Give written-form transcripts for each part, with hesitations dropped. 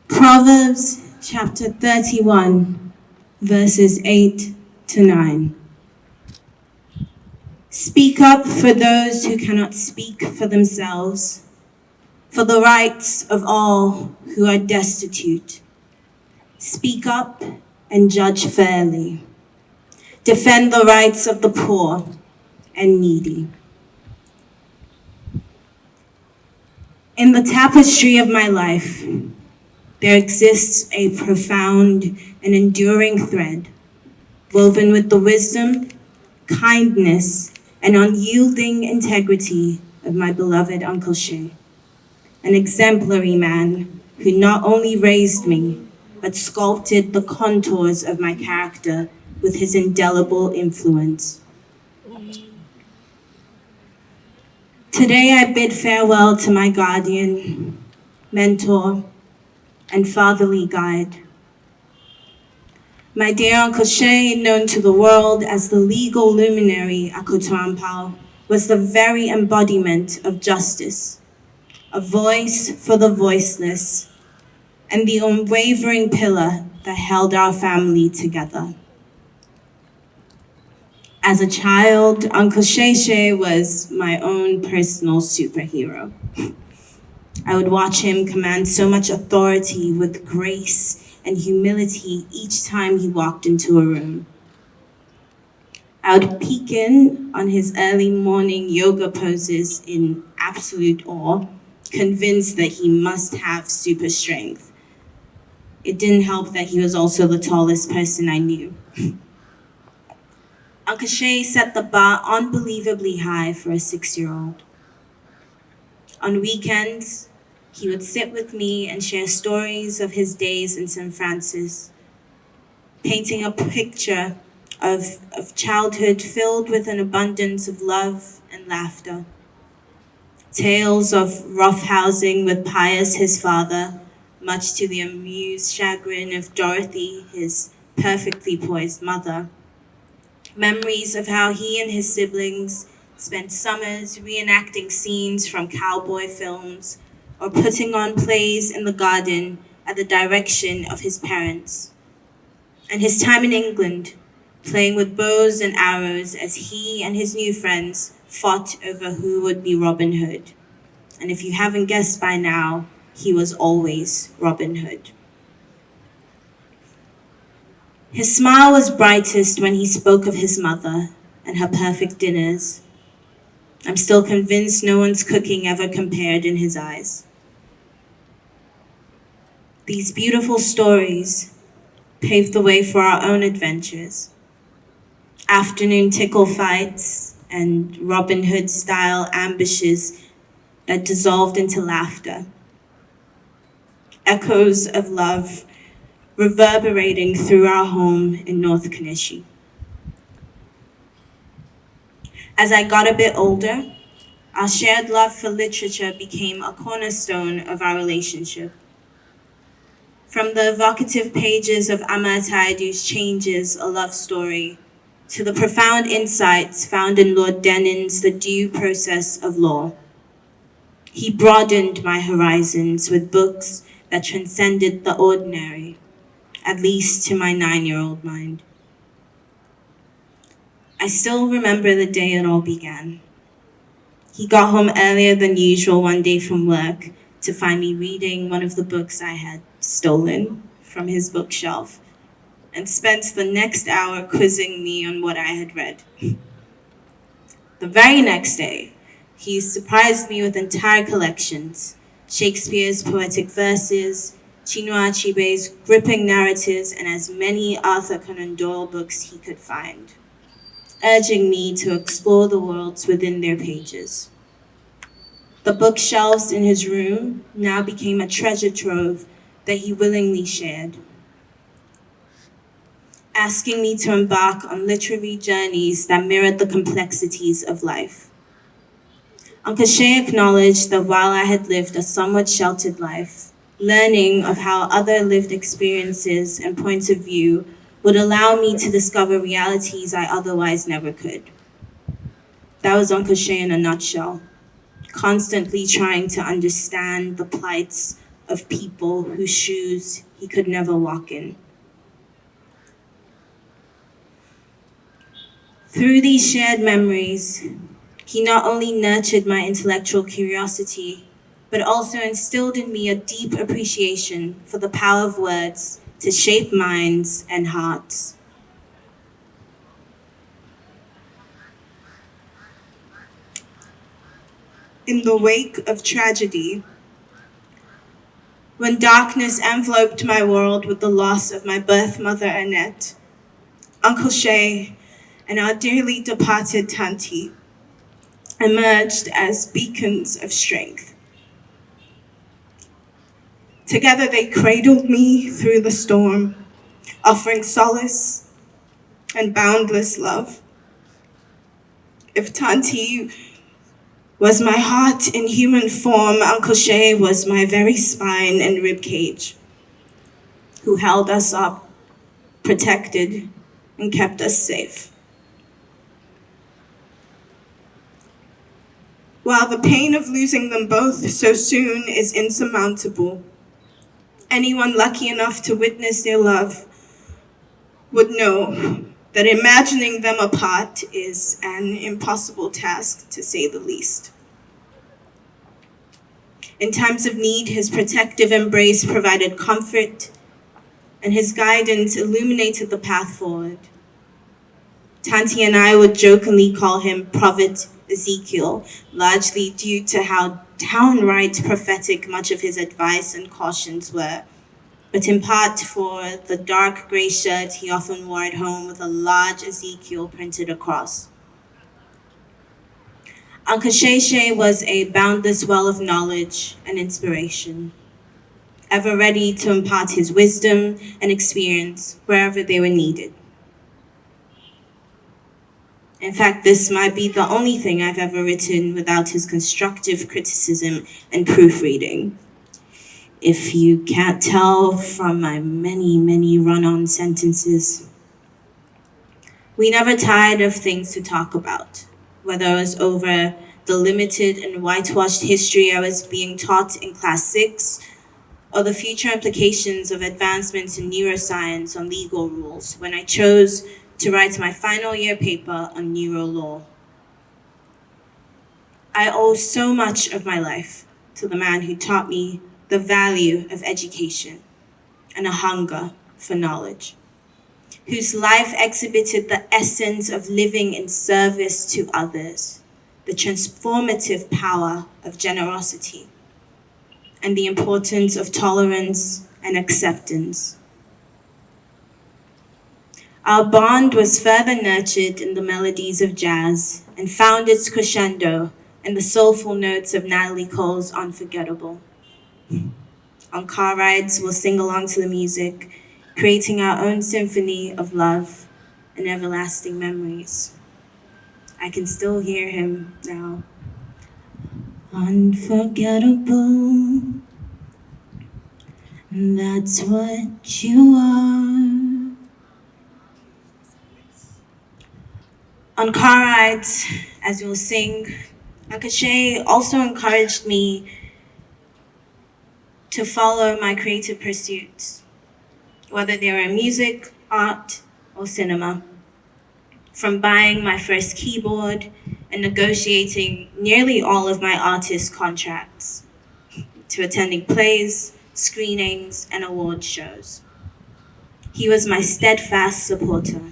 Proverbs chapter 31, verses 8 to 9. Speak up for those who cannot speak for themselves, for the rights of all who are destitute. Speak up and judge fairly. Defend the rights of the poor and needy. In the tapestry of my life, there exists a profound and enduring thread, woven with the wisdom, kindness, and unyielding integrity of my beloved Uncle Shay, an exemplary man who not only raised me, but sculpted the contours of my character with his indelible influence. Today I bid farewell to my guardian, mentor, and fatherly guide. My dear Uncle Shay, known to the world as the legal luminary Akoto Ampaw, was the very embodiment of justice, a voice for the voiceless, and the unwavering pillar that held our family together. As a child, Uncle Shay was my own personal superhero. I would watch him command so much authority with grace and humility each time he walked into a room. I would peek in on his early morning yoga poses in absolute awe, convinced that he must have super strength. It didn't help that he was also the tallest person I knew. Uncle Shay set the bar unbelievably high for a 6-year-old. On weekends, he would sit with me and share stories of his days in St. Francis, painting a picture of childhood filled with an abundance of love and laughter. Tales of roughhousing with Pius, his father, much to the amused chagrin of Dorothy, his perfectly poised mother. Memories of how he and his siblings spent summers reenacting scenes from cowboy films or putting on plays in the garden at the direction of his parents. And his time in England, playing with bows and arrows as he and his new friends fought over who would be Robin Hood. And if you haven't guessed by now, he was always Robin Hood. His smile was brightest when he spoke of his mother and her perfect dinners. I'm still convinced no one's cooking ever compared in his eyes. These beautiful stories paved the way for our own adventures. Afternoon tickle fights and Robin Hood-style ambushes that dissolved into laughter. Echoes of love reverberating through our home in North Kanishi. As I got a bit older, our shared love for literature became a cornerstone of our relationship. From the evocative pages of Ama Ataidu's Changes, a Love Story, to the profound insights found in Lord Dennin's The Due Process of Law. He broadened my horizons with books that transcended the ordinary, at least to my 9-year-old mind. I still remember the day it all began. He got home earlier than usual one day from work to find me reading one of the books I had stolen from his bookshelf and spent the next hour quizzing me on what I had read. The very next day, he surprised me with entire collections, Shakespeare's poetic verses, Chinua Achebe's gripping narratives, and as many Arthur Conan Doyle books he could find, urging me to explore the worlds within their pages. The bookshelves in his room now became a treasure trove that he willingly shared, asking me to embark on literary journeys that mirrored the complexities of life. Uncle Shay acknowledged that while I had lived a somewhat sheltered life, learning of how other lived experiences and points of view would allow me to discover realities I otherwise never could. That was Uncle Shay in a nutshell, constantly trying to understand the plights of people whose shoes he could never walk in. Through these shared memories, he not only nurtured my intellectual curiosity, but also instilled in me a deep appreciation for the power of words to shape minds and hearts. In the wake of tragedy, when darkness enveloped my world with the loss of my birth mother, Annette, Uncle Shay, and our dearly departed Tanti emerged as beacons of strength. Together they cradled me through the storm, offering solace and boundless love. If Tanti was my heart in human form, Uncle Shay was my very spine and rib cage, who held us up, protected, and kept us safe. While the pain of losing them both so soon is insurmountable, anyone lucky enough to witness their love would know that imagining them apart is an impossible task, to say the least. In times of need, his protective embrace provided comfort, and his guidance illuminated the path forward. Tanti and I would jokingly call him Prophet Ezekiel, largely due to how downright prophetic much of his advice and cautions were, but in part for the dark gray shirt he often wore at home with a large Ezekiel printed across. Uncle Shay Shay was a boundless well of knowledge and inspiration, ever ready to impart his wisdom and experience wherever they were needed. In fact, this might be the only thing I've ever written without his constructive criticism and proofreading. If you can't tell from my many run-on sentences. We never tired of things to talk about, whether it was over the limited and whitewashed history I was being taught in class 6, or the future implications of advancements in neuroscience on legal rules when I chose to write my final year paper on neuro law. I owe so much of my life to the man who taught me the value of education and a hunger for knowledge, whose life exhibited the essence of living in service to others, the transformative power of generosity, and the importance of tolerance and acceptance. Our bond was further nurtured in the melodies of jazz and found its crescendo in the soulful notes of Natalie Cole's Unforgettable. On car rides, we'll sing along to the music, creating our own symphony of love and everlasting memories. I can still hear him now. Unforgettable, that's what you are. On car rides, as we'll sing, Uncle Shay also encouraged me to follow my creative pursuits, whether they were in music, art, or cinema. From buying my first keyboard and negotiating nearly all of my artist contracts, to attending plays, screenings, and award shows. He was my steadfast supporter,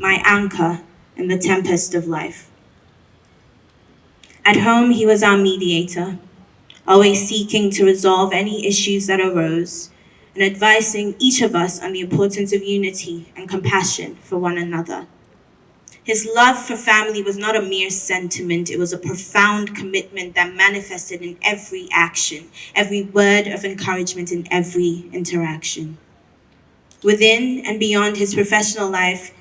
my anchor in the tempest of life. At home, he was our mediator, always seeking to resolve any issues that arose, and advising each of us on the importance of unity and compassion for one another. His love for family was not a mere sentiment, it was a profound commitment that manifested in every action, every word of encouragement in every interaction. Within and beyond his professional life,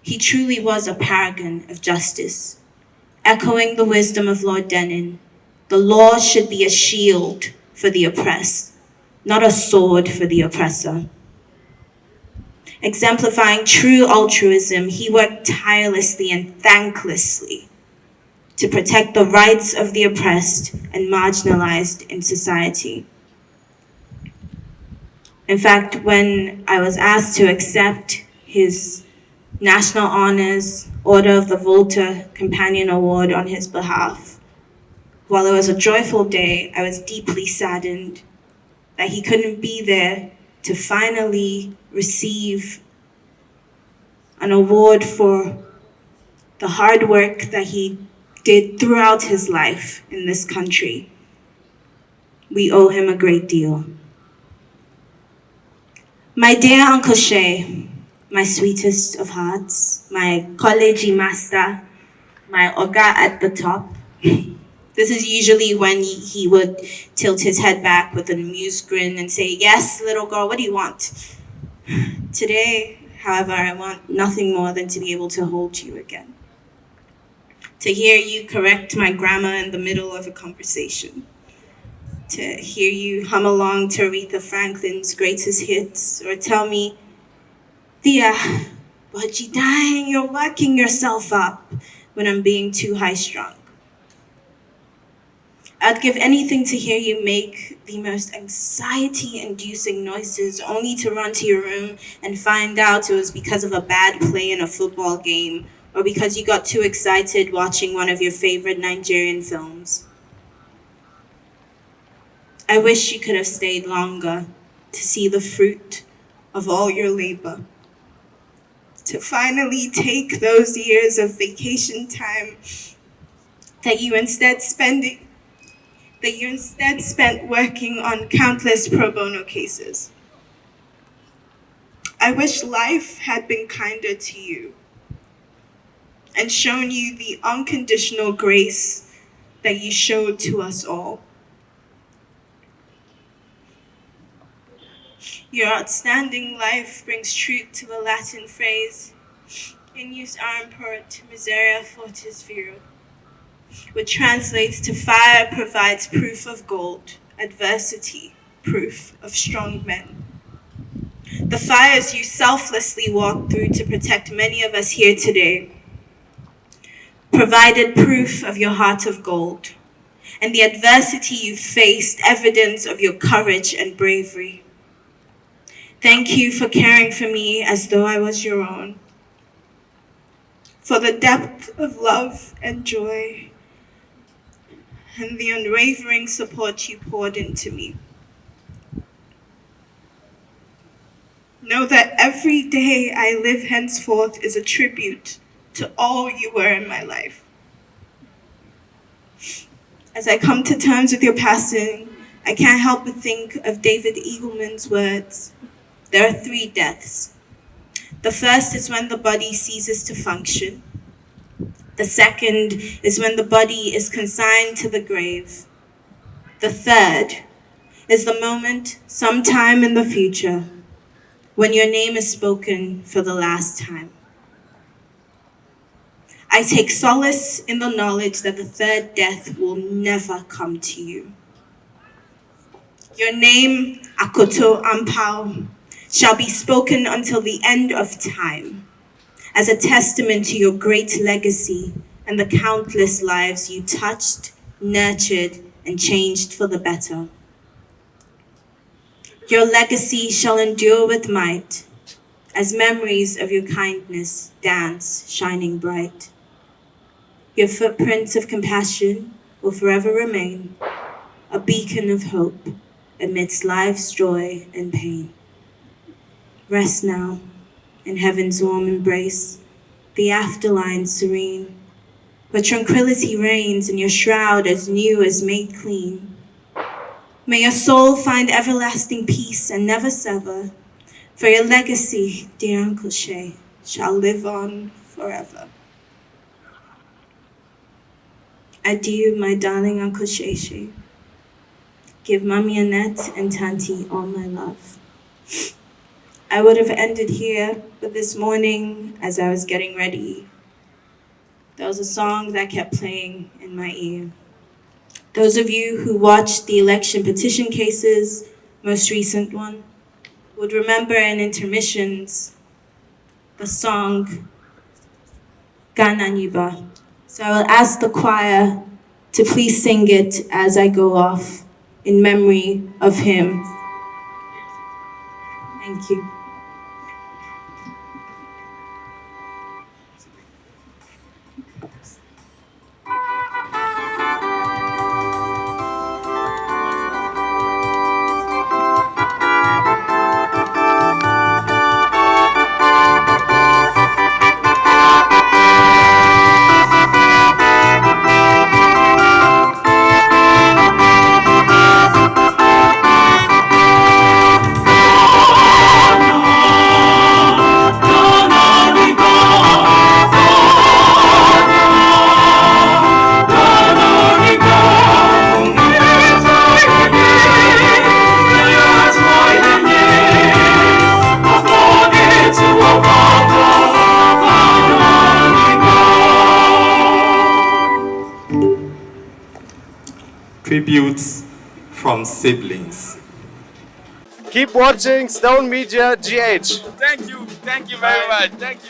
he truly was a paragon of justice. Echoing the wisdom of Lord Denon, the law should be a shield for the oppressed, not a sword for the oppressor. Exemplifying true altruism, he worked tirelessly and thanklessly to protect the rights of the oppressed and marginalized in society. In fact, when I was asked to accept his National Honors Order of the Volta Companion Award on his behalf, while it was a joyful day, I was deeply saddened that he couldn't be there to finally receive an award for the hard work that he did throughout his life in this country. We owe him a great deal. My dear Uncle Shay, my sweetest of hearts, my college master, my oga at the top. This is usually when he would tilt his head back with an amused grin and say, "Yes, little girl, what do you want?" Today, however, I want nothing more than to be able to hold you again. To hear you correct my grammar in the middle of a conversation. To hear you hum along to Aretha Franklin's greatest hits, or tell me, "Thea, but you dying, you're working yourself up," when I'm being too high-strung. I'd give anything to hear you make the most anxiety-inducing noises, only to run to your room and find out it was because of a bad play in a football game, or because you got too excited watching one of your favorite Nigerian films. I wish you could have stayed longer to see the fruit of all your labor. To finally take those years of vacation time that you instead spent working on countless pro bono cases. I wish life had been kinder to you and shown you the unconditional grace that you showed to us all. Your outstanding life brings truth to the Latin phrase, "Ignus impert miseria fortis viro," which translates to "fire provides proof of gold, adversity, proof of strong men." The fires you selflessly walked through to protect many of us here today provided proof of your heart of gold, and the adversity you faced evidence of your courage and bravery. Thank you for caring for me as though I was your own, for the depth of love and joy and the unwavering support you poured into me. Know that every day I live henceforth is a tribute to all you were in my life. As I come to terms with your passing, I can't help but think of David Eagleman's words. There are 3 deaths. The first is when the body ceases to function. The second is when the body is consigned to the grave. The third is the moment, sometime in the future, when your name is spoken for the last time. I take solace in the knowledge that the third death will never come to you. Your name, Akoto Ampaw, shall be spoken until the end of time, as a testament to your great legacy and the countless lives you touched, nurtured, and changed for the better. Your legacy shall endure with might, as memories of your kindness dance, shining bright. Your footprints of compassion will forever remain, a beacon of hope amidst life's joy and pain. Rest now in heaven's warm embrace, the afterline serene, where tranquility reigns in your shroud as new as made clean. May your soul find everlasting peace and never sever, for your legacy, dear Uncle Shay, shall live on forever. Adieu, my darling Uncle Shay Shay. Give Mommy Annette and Tanti all my love. I would have ended here, but this morning, as I was getting ready, there was a song that kept playing in my ear. Those of you who watched the election petition cases, most recent one, would remember in intermissions the song Gananiba. So I will ask the choir to please sing it as I go off in memory of him. Thank you. Tributes from siblings. Keep watching Stone Media GH. Thank you very much. Thank you.